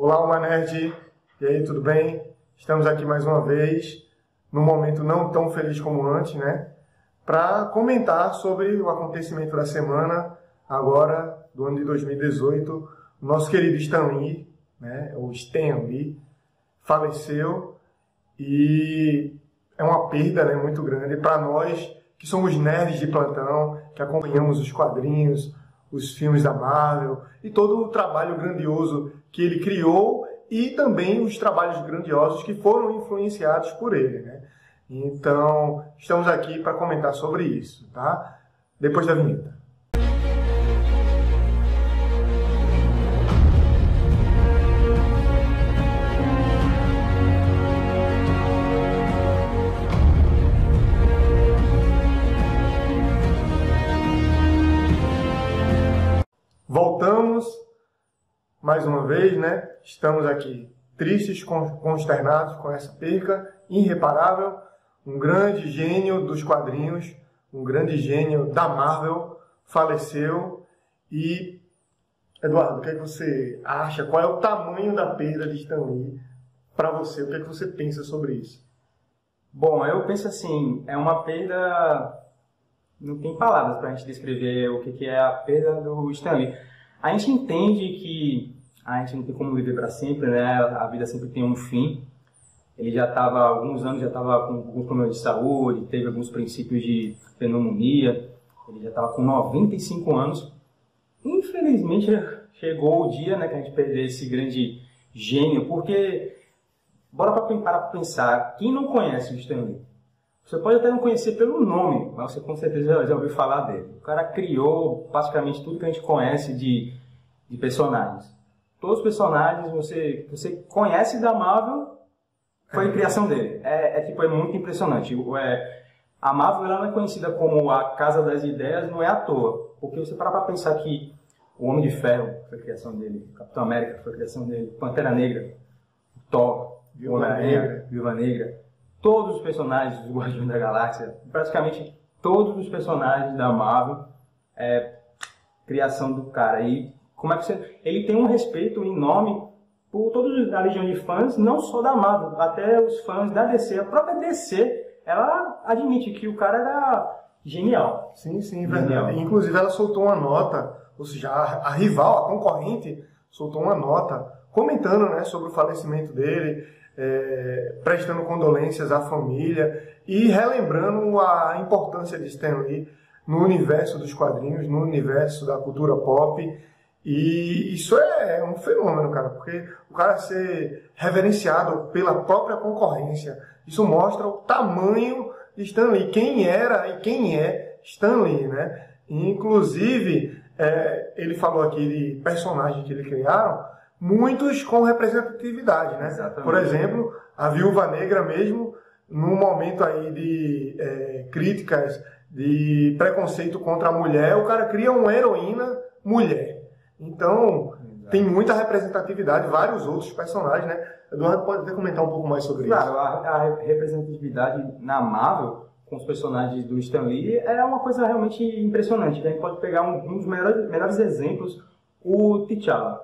Olá, Manerd. E aí, tudo bem? Estamos aqui mais uma vez, num momento não tão feliz como antes, né? Para comentar sobre o acontecimento da semana, agora, do ano de 2018. O nosso querido Stan Lee, né? O Stan Lee, faleceu e é uma perda, né, muito grande para nós que somos nerds de plantão, que acompanhamos os quadrinhos, os filmes da Marvel e todo o trabalho grandioso que ele criou e também os trabalhos grandiosos que foram influenciados por ele, né? Então, estamos aqui para comentar sobre isso, tá? Depois da vinheta. Voltamos mais uma vez, né? Estamos aqui tristes, consternados com essa perca irreparável. Um grande gênio dos quadrinhos, um grande gênio da Marvel faleceu. E, Eduardo, o que é que você acha? Qual é o tamanho da perda de Stan Lee para você? O que é que você pensa sobre isso? Bom, eu penso assim, é uma perda... Não tem palavras para a gente descrever o que é a perda do Stan Lee. A gente entende que a gente não tem como viver para sempre, né? A vida sempre tem um fim. Ele já estava, há alguns anos, já estava com alguns problemas de saúde, teve alguns princípios de pneumonia. Ele já estava com 95 anos. Infelizmente, chegou o dia, né, que a gente perdeu esse grande gênio, porque, bora para pensar, quem não conhece o Stan Lee? Você pode até não conhecer pelo nome, mas você com certeza já ouviu falar dele. O cara criou praticamente tudo que a gente conhece de personagens. Todos os personagens você conhece da Marvel, foi a criação dele. É muito impressionante. A Marvel ela não é conhecida como a Casa das Ideias, não é à toa. Porque você para pensar que o Homem de Ferro foi a criação dele, o Capitão América foi a criação dele, Pantera Negra, Thor, Viúva Negra, todos os personagens dos Guardiões da Galáxia, praticamente todos os personagens da Marvel é criação do cara. E como é que ele tem um respeito enorme por toda a legião de fãs, não só da Marvel, até os fãs da DC. A própria DC, ela admite que o cara era genial. Sim, verdade. Inclusive ela soltou uma nota, ou seja, a rival, a concorrente, soltou uma nota comentando, né, sobre o falecimento dele, prestando condolências à família e relembrando a importância de Stan Lee no universo dos quadrinhos, no universo da cultura pop. E isso é um fenômeno, cara, porque o cara ser reverenciado pela própria concorrência, isso mostra o tamanho de Stan Lee, quem era e quem é Stan Lee, né? E, inclusive, ele falou aqui de personagens que ele criaram, muitos com representatividade, né? Exatamente. Por exemplo, a Viúva Negra mesmo, num momento aí de críticas, de preconceito contra a mulher, o cara cria uma heroína mulher. Então, tem muita representatividade, vários outros personagens, né? Eduardo pode até comentar um pouco mais sobre isso. Claro, a representatividade na Marvel, com os personagens do Stan Lee, é uma coisa realmente impressionante. A gente pode pegar um dos melhores exemplos, o T'Challa,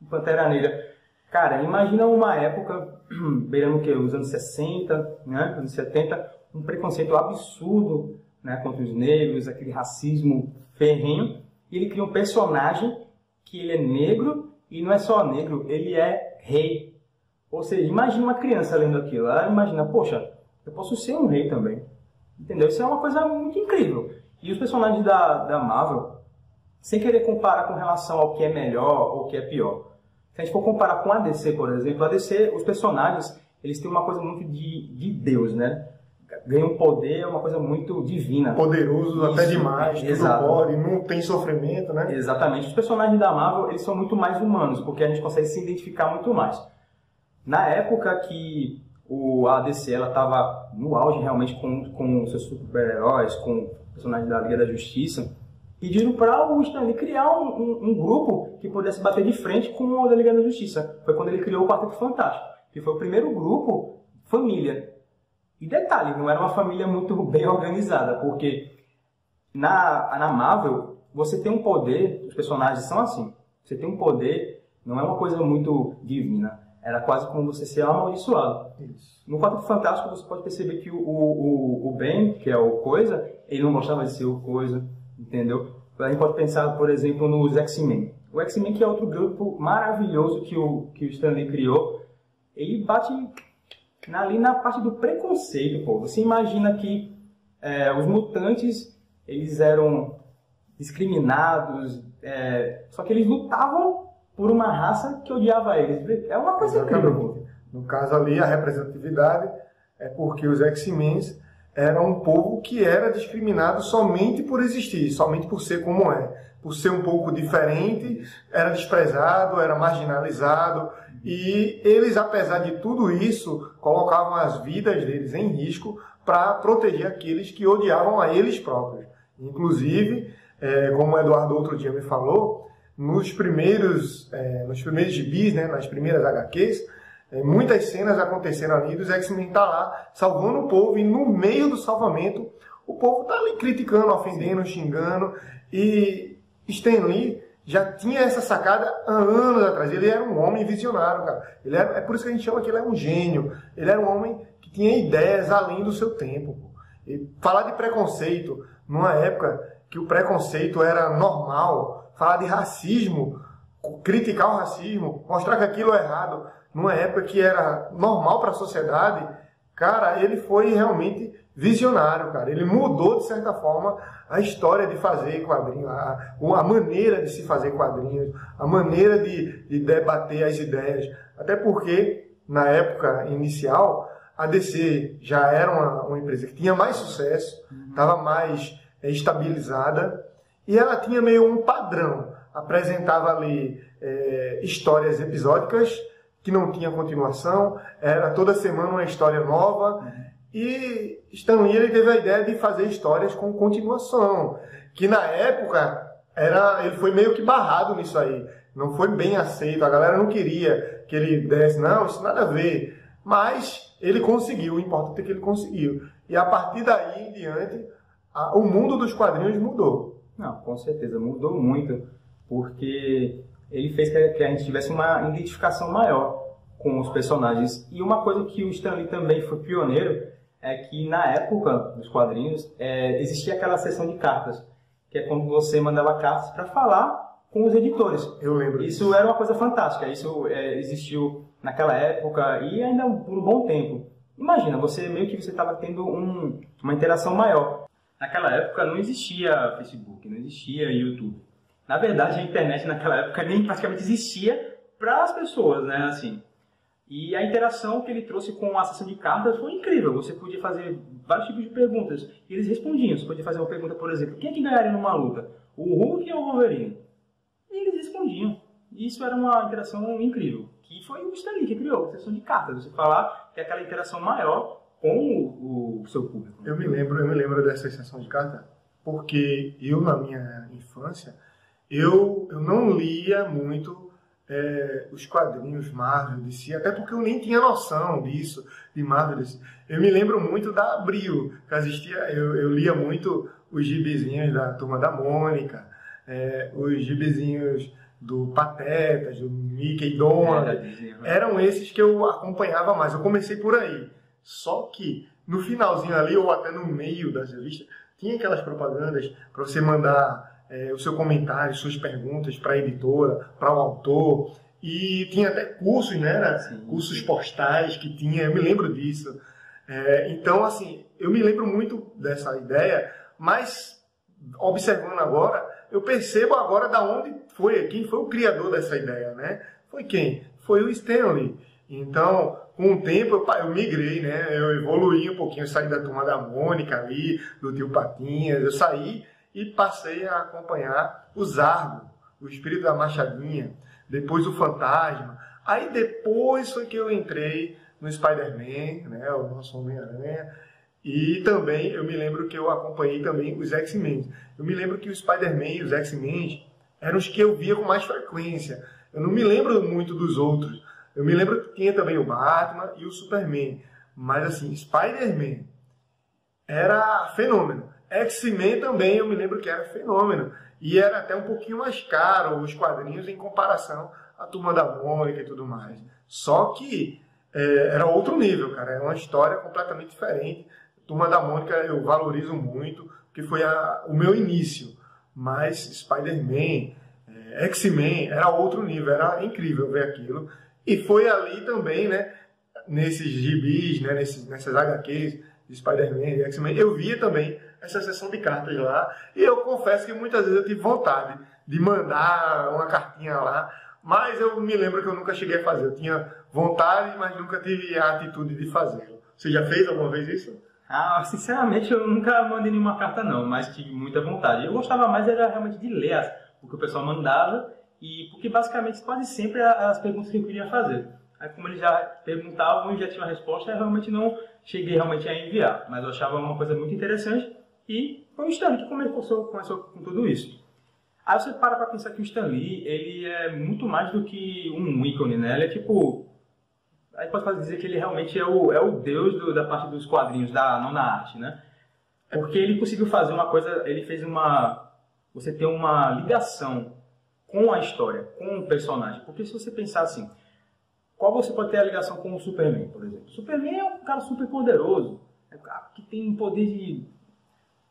Pantera Negra. Cara, imagina uma época, beirando o quê? Os anos 60, né? Anos 70, um preconceito absurdo, né, contra os negros, aquele racismo ferrenho. E ele cria um personagem que ele é negro, e não é só negro, ele é rei. Ou seja, imagina uma criança lendo aquilo, ela imagina, poxa, eu posso ser um rei também. Entendeu? Isso é uma coisa muito incrível. E os personagens da Marvel, sem querer comparar com relação ao que é melhor ou o que é pior. Se a gente for comparar com a DC, por exemplo, a DC, os personagens, eles têm uma coisa muito de Deus, né? Ganham poder, é uma coisa muito divina. Poderoso até demais, tudo pode, não tem sofrimento, né? Exatamente. Os personagens da Marvel, eles são muito mais humanos, porque a gente consegue se identificar muito mais. Na época que a DC estava no auge realmente com seus super-heróis, com personagens da Liga da Justiça, pediram para o Stan Lee criar um grupo que pudesse bater de frente com o da Liga da Justiça. Foi quando ele criou o Quarteto Fantástico, que foi o primeiro grupo família. E detalhe, não era uma família muito bem organizada, porque na Marvel você tem um poder, os personagens são assim, você tem um poder Não é uma coisa muito divina. Era quase como você ser amaldiçoado. Isso. No Quarteto Fantástico você pode perceber que o Ben, que é o Coisa, ele não gostava de ser o Coisa, entendeu? A gente pode pensar, por exemplo, nos X-Men. O X-Men, que é outro grupo maravilhoso que o Stan Lee criou, ele bate ali na parte do preconceito, pô. Você imagina que os mutantes, eles eram discriminados, só que eles lutavam por uma raça que odiava eles. É uma coisa incrível. No caso ali, a representatividade é porque os X-Men eram um povo que era discriminado somente por existir, somente por ser como é. Por ser um pouco diferente, era desprezado, era marginalizado. E eles, apesar de tudo isso, colocavam as vidas deles em risco para proteger aqueles que odiavam a eles próprios. Inclusive, como o Eduardo outro dia me falou, nos primeiros gibis, né, nas primeiras HQs, muitas cenas aconteceram ali dos X-Men tá lá salvando o povo, e no meio do salvamento o povo tá ali criticando, ofendendo, xingando, e Stan Lee já tinha essa sacada há anos atrás. Ele era um homem visionário, cara. É por isso que a gente chama que ele é um gênio. Ele era um homem que tinha ideias além do seu tempo. Pô. E falar de preconceito numa época que o preconceito era normal, falar de racismo, criticar o racismo, mostrar que aquilo é errado, numa época que era normal para a sociedade, cara, ele foi realmente visionário, cara. Ele mudou, de certa forma, a história de fazer quadrinhos, a maneira de se fazer quadrinhos, a maneira de debater as ideias. Até porque, na época inicial, a DC já era uma empresa que tinha mais sucesso, estava mais estabilizada, e ela tinha meio um padrão. Apresentava ali histórias episódicas, que não tinha continuação, era toda semana uma história nova, e Stan Lee ele teve a ideia de fazer histórias com continuação, que na época ele foi meio que barrado nisso aí, não foi bem aceito, a galera não queria que ele desse, não, isso nada a ver, mas ele conseguiu, o importante é que ele conseguiu, e a partir daí em diante, o mundo dos quadrinhos mudou. Não, com certeza, mudou muito, porque ele fez que a gente tivesse uma identificação maior com os personagens. E uma coisa que o Stan Lee também foi pioneiro é que na época dos quadrinhos existia aquela seção de cartas, que é quando você mandava cartas para falar com os editores. Eu lembro. Isso era uma coisa fantástica, isso existiu naquela época e ainda por um bom tempo. Imagina, você estava tendo uma interação maior. Naquela época não existia Facebook, não existia YouTube. Na verdade, a internet naquela época nem praticamente existia para as pessoas, né, assim. E a interação que ele trouxe com a sessão de cartas foi incrível. Você podia fazer vários tipos de perguntas e eles respondiam. Você podia fazer uma pergunta, por exemplo, quem é que ganharia numa luta? O Hulk ou o Wolverine? E eles respondiam. E isso era uma interação incrível, que foi o Stan Lee que criou a sessão de cartas. Você falar que é aquela interação maior com o seu público. Eu me lembro dessa sessão de cartas porque eu, na minha infância, eu não lia muito os quadrinhos Marvel, DC, até porque eu nem tinha noção disso, de Marvel, DC. Eu me lembro muito da Abril, que existia, eu lia muito os gibizinhos da Turma da Mônica, os gibizinhos do Patetas, do Mickey e Donald, eram esses que eu acompanhava mais. Eu comecei por aí. Só que no finalzinho ali, ou até no meio das revistas, tinha aquelas propagandas para você mandar o seu comentário, suas perguntas para a editora, para o autor. E tinha até cursos, né? Sim. Cursos postais que tinha, eu me lembro disso. Então, assim, eu me lembro muito dessa ideia, mas observando agora, eu percebo agora da onde quem foi o criador dessa ideia, né? Foi quem? Foi o Stan Lee. Então, com o tempo, eu migrei, né? Eu evoluí um pouquinho, eu saí da Turma da Mônica ali, do Tio Patinhas, eu saí e passei a acompanhar o Zargo, o Espírito da Machadinha, depois o Fantasma. Aí depois foi que eu entrei no Spider-Man, né? O nosso Homem-Aranha. E também, eu me lembro que eu acompanhei também os X-Men. Eu me lembro que o Spider-Man e os X-Men eram os que eu via com mais frequência. Eu não me lembro muito dos outros. Eu me lembro que tinha também o Batman e o Superman. Mas assim, Spider-Man era fenômeno. X-Men também eu me lembro que era fenômeno. E era até um pouquinho mais caro os quadrinhos em comparação a Turma da Mônica e tudo mais. Só que era outro nível, cara. É uma história completamente diferente. Turma da Mônica eu valorizo muito, porque foi o meu início. Mas Spider-Man, X-Men, era outro nível. Era incrível ver aquilo. E foi ali também, né, nesses gibis, né, nessas HQs de Spider-Man e X-Men, eu via também essa sessão de cartas lá. E eu confesso que muitas vezes eu tive vontade de mandar uma cartinha lá, mas eu me lembro que eu nunca cheguei a fazer. Eu tinha vontade, mas nunca tive a atitude de fazê-lo. Você já fez alguma vez isso? Ah, sinceramente, eu nunca mandei nenhuma carta não, mas tive muita vontade. Eu gostava mais era realmente de ler o que o pessoal mandava, e porque basicamente quase sempre as perguntas que eu queria fazer. Aí como eles já perguntavam e já tinham a resposta, eu realmente não cheguei realmente a enviar. Mas eu achava uma coisa muito interessante e foi o Stan Lee que começou com tudo isso. Aí você para pensar que o Stan Lee, ele é muito mais do que um ícone, né? Ele é tipo... Aí pode dizer que ele realmente é o deus da parte dos quadrinhos, não na arte, né? Porque ele conseguiu fazer uma coisa, ele fez você ter uma ligação com a história, com o personagem. Porque se você pensar assim, qual você pode ter a ligação com o Superman, por exemplo? O Superman é um cara super poderoso, é um cara que tem poder de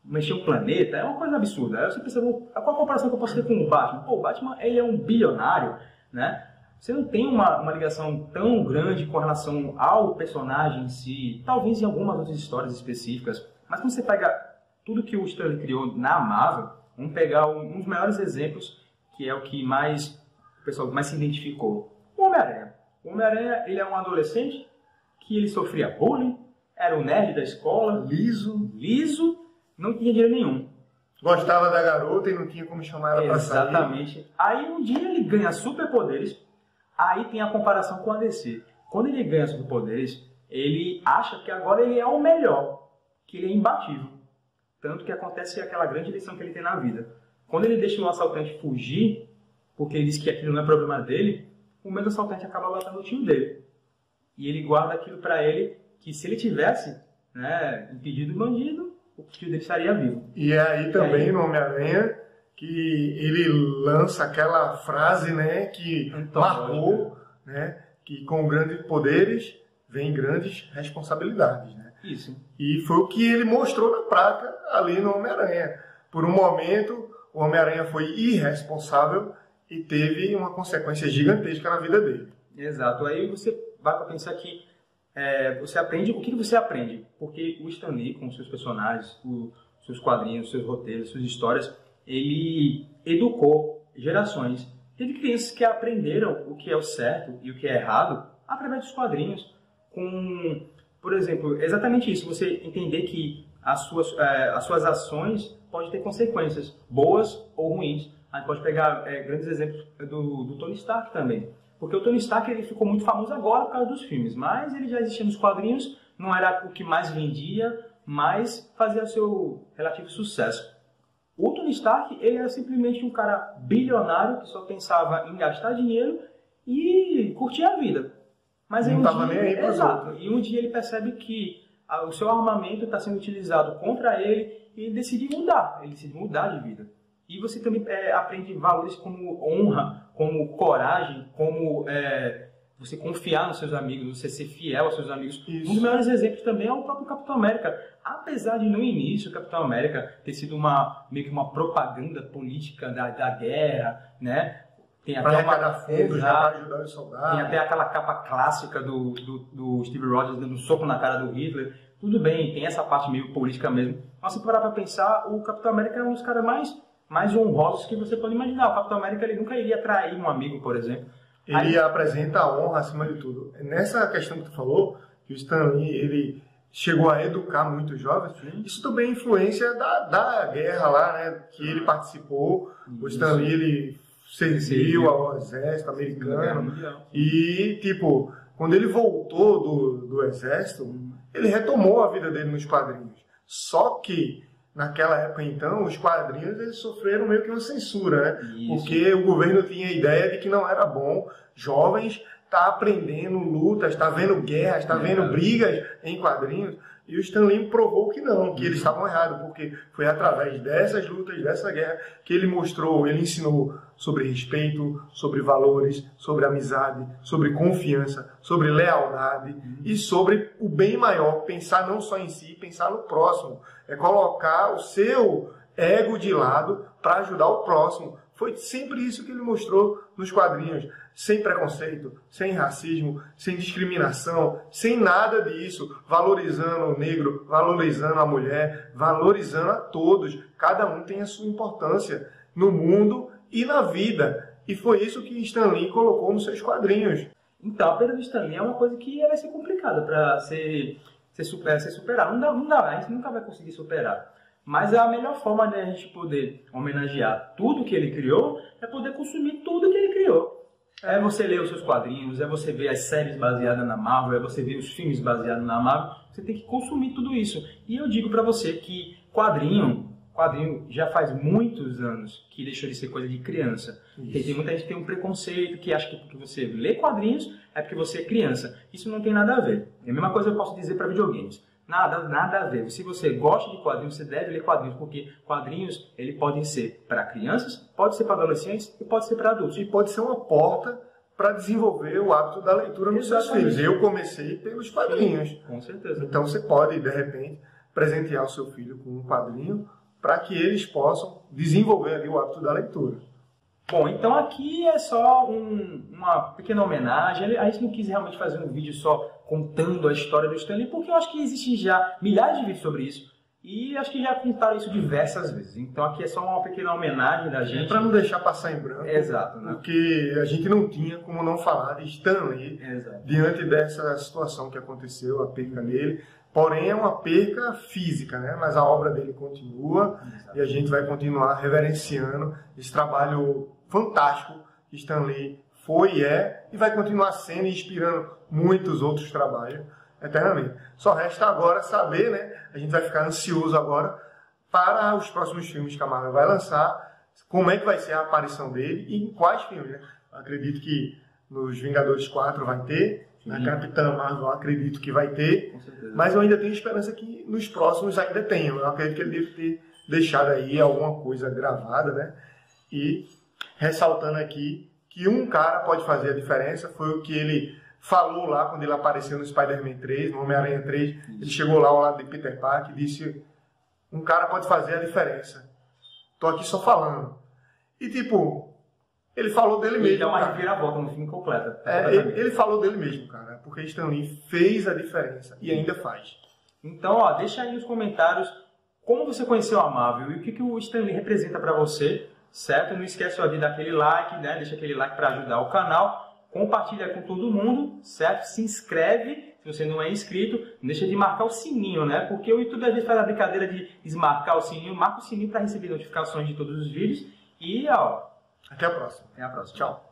mexer o planeta, é uma coisa absurda. Aí você pensa, qual a comparação que eu posso ter com o Batman? Pô, o Batman, ele é um bilionário, né? Você não tem uma ligação tão grande com relação ao personagem em si, talvez em algumas outras histórias específicas, mas quando você pega tudo que o Stan Lee criou na Marvel, vamos pegar um dos maiores exemplos, que é o que o pessoal mais se identificou. O Homem-Aranha. O Homem-Aranha, ele é um adolescente que ele sofria bullying, era o nerd da escola, liso, não tinha dinheiro nenhum. Gostava da garota e não tinha como chamar ela pra sair. Exatamente. Aí um dia ele ganha superpoderes. Aí tem a comparação com a DC. Quando ele ganha superpoderes, ele acha que agora ele é o melhor, que ele é imbatível. Tanto que acontece aquela grande lição que ele tem na vida. Quando ele deixa o assaltante fugir, porque ele diz que aquilo não é problema dele, o mesmo assaltante acaba matando o tio dele. E ele guarda aquilo para ele, que se ele tivesse, né, impedido o bandido, o tio dele estaria vivo. E é aí também no Homem-Aranha que ele lança aquela frase, né, que marcou, né, que com grandes poderes vem grandes responsabilidades, né? Isso. E foi o que ele mostrou na prática ali no Homem-Aranha. Por um momento, o Homem-Aranha foi irresponsável e teve uma consequência gigantesca na vida dele. Exato. Aí você vai para pensar que você aprende, o que você aprende? Porque o Stan Lee, com seus personagens, seus quadrinhos, seus roteiros, suas histórias, ele educou gerações. Teve crianças que aprenderam o que é o certo e o que é errado através dos quadrinhos. Por exemplo, exatamente isso, você entender que as suas ações podem ter consequências, boas ou ruins. A gente pode pegar grandes exemplos do Tony Stark também. Porque o Tony Stark ele ficou muito famoso agora por causa dos filmes, mas ele já existia nos quadrinhos, não era o que mais vendia, mas fazia seu relativo sucesso. O Tony Stark ele era simplesmente um cara bilionário que só pensava em gastar dinheiro e curtir a vida. Mas não estava nem aí para os outros. E um dia ele percebe que o seu armamento está sendo utilizado contra ele e ele decide mudar de vida. E você também aprende valores como honra, como coragem, como você confiar nos seus amigos, você ser fiel aos seus amigos. Isso. Um dos melhores exemplos também é o próprio Capitão América. Apesar de no início o Capitão América ter sido meio que uma propaganda política da guerra, né? Tem até para ajudar os soldados. Tem até aquela capa clássica do Steve Rogers dando um soco na cara do Hitler. Tudo bem, tem essa parte meio política mesmo. Mas se parar para pensar, o Capitão América é um dos caras mais honrosos que você pode imaginar. O Capitão América ele nunca iria trair um amigo, por exemplo. Ele apresenta a honra acima de tudo. Nessa questão que tu falou, que o Stan Lee, ele chegou a educar muitos jovens, isso também é influência da guerra lá, né, que ele participou. Isso. O Stan Lee, ele serviu ao exército americano. E, tipo, quando ele voltou do exército, ele retomou a vida dele nos quadrinhos. Só que naquela época, então, os quadrinhos eles sofreram meio que uma censura, né? Isso. Porque o governo tinha a ideia de que não era bom jovens estar aprendendo lutas, estar vendo guerras, estar vendo brigas em quadrinhos. E o Stan Lee provou que não, que eles estavam errados, porque foi através dessas lutas, dessa guerra, que ele mostrou, ele ensinou sobre respeito, sobre valores, sobre amizade, sobre confiança, sobre lealdade e sobre o bem maior, pensar não só em si, pensar no próximo. É colocar o seu ego de lado para ajudar o próximo. Foi sempre isso que ele mostrou nos quadrinhos. Sem preconceito, sem racismo, sem discriminação, sem nada disso. Valorizando o negro, valorizando a mulher, valorizando a todos. Cada um tem a sua importância no mundo e na vida. E foi isso que Stan Lee colocou nos seus quadrinhos. Então, a perda do Stan Lee é uma coisa que vai ser complicada para ser superada. Não dá, a gente nunca vai conseguir superar. Mas a melhor forma de a gente poder homenagear tudo que ele criou é poder consumir tudo que ele criou. É você ler os seus quadrinhos, é você ver as séries baseadas na Marvel, é você ver os filmes baseados na Marvel. Você tem que consumir tudo isso. E eu digo pra você que quadrinho já faz muitos anos que deixou de ser coisa de criança. Porque tem muita gente que tem um preconceito, que acha que porque você lê quadrinhos é porque você é criança. Isso não tem nada a ver. É a mesma coisa que eu posso dizer para videogames. Nada a ver. Se você gosta de quadrinhos, você deve ler quadrinhos, porque quadrinhos ele podem ser para crianças, pode ser para adolescentes e pode ser para adultos. E pode ser uma porta para desenvolver o hábito da leitura nos seus filhos. Eu comecei pelos quadrinhos. Sim, com certeza. Então você pode, de repente, presentear o seu filho com um quadrinho para que eles possam desenvolver ali o hábito da leitura. Bom, então aqui é só uma pequena homenagem. A gente não quis realmente fazer um vídeo só contando a história do Stan Lee, porque eu acho que existem já milhares de vídeos sobre isso. E acho que já contaram isso diversas vezes. Então aqui é só uma pequena homenagem da gente. Para não deixar passar em branco. Exato. Né? Porque a gente não tinha como não falar de Stan Lee diante dessa situação que aconteceu, a perca dele. Porém, é uma perca física, né? Mas a obra dele continua. E a gente vai continuar reverenciando esse trabalho fantástico que Stan Lee foi e vai continuar sendo e inspirando muitos outros trabalhos eternamente. Só resta agora saber, né? A gente vai ficar ansioso agora para os próximos filmes que a Marvel vai lançar, como é que vai ser a aparição dele e em quais filmes, né? Acredito que nos Vingadores 4 vai ter, na Capitã Marvel acredito que vai ter, mas eu ainda tenho esperança que nos próximos ainda tenham. Eu acredito que ele deve ter deixado aí alguma coisa gravada, né? E ressaltando aqui que um cara pode fazer a diferença, foi o que ele falou lá quando ele apareceu no Spider-Man 3, no Homem-Aranha 3, ele chegou lá ao lado de Peter Parker e disse: um cara pode fazer a diferença. Tô aqui só falando. E tipo, ele falou dele mesmo. Ele dá uma reviravolta no filme completa. Ele falou dele mesmo, cara, porque Stan Lee fez a diferença e ainda faz. Então, ó, deixa aí nos comentários como você conheceu a Marvel e o que o Stan Lee representa pra você, certo? Não esquece de dar aquele like, né? Deixa aquele like para ajudar o canal. Compartilha com todo mundo, certo? Se inscreve, se você não é inscrito. Não deixa de marcar o sininho, né? Porque o YouTube às vezes faz a brincadeira de desmarcar o sininho. Marca o sininho para receber notificações de todos os vídeos. E, ó... Até a próxima. Até a próxima. Tchau.